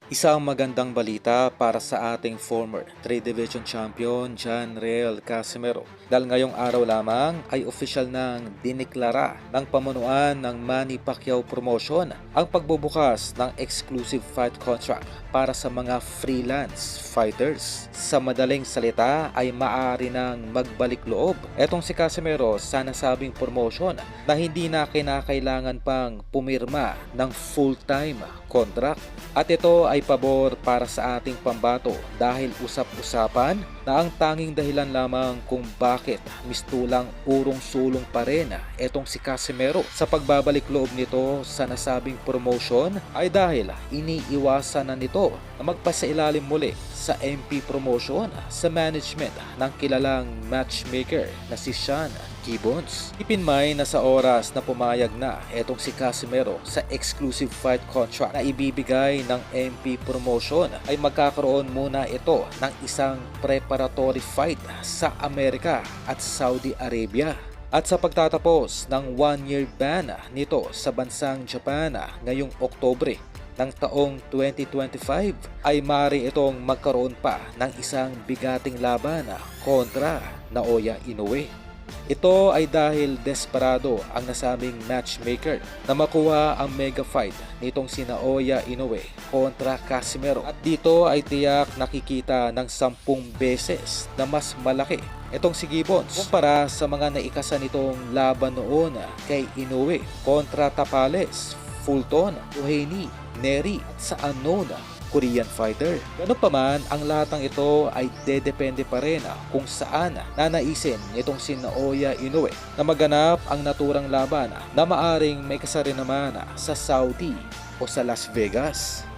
Isang magandang balita para sa ating former 3 Division Champion John Real Casimero dahil ngayong araw lamang ay opisyal nang diniklara ng pamunuan ng Manny Pacquiao Promotion ang pagbubukas ng exclusive fight contract para sa mga freelance fighters. Sa madaling salita ay maaari nang magbalik loob etong si Casimero sa nasabing promotion na hindi na kinakailangan pang pumirma ng full-time contract. At ito ay pabor para sa ating pambato dahil usap-usapan na ang tanging dahilan lamang kung bakit mistulang urong-sulong pa rin etong si Casimero sa pagbabalik loob nito sa nasabing promotion ay dahil iniiwasan na nito na magpasailalim muli sa MP promotion sa management ng kilalang matchmaker na si Sean Gibbons. Ipinmay na sa oras na pumayag na etong si Casimero sa exclusive fight contract na ibibigay ng MP promotion ay magkakaroon muna ito ng isang preparatory fight sa Amerika at Saudi Arabia. At sa pagtatapos ng 1-year ban nito sa bansang Japan ngayong Oktubre ng taong 2025 ay maaari itong magkaroon pa ng isang bigating laban kontra Naoya Inoue. Ito ay dahil desperado ang nasabing matchmaker na makuha ang mega fight nitong si Naoya Inoue kontra Casimero at dito ay tiyak nakikita ng 10 beses na mas malaki itong si Gibbons kumpara sa mga naikasan nitong laban noon kay Inoue kontra Tapales, Fulton, Doheny, Nery at sa unknown Korean fighter. Ganun pa man, ang lahat ng ito ay dedepende pa rin kung saan nanaisin nitong si Naoya Inoue na maganap ang naturang laban na maaring may kasari naman sa Saudi o sa Las Vegas.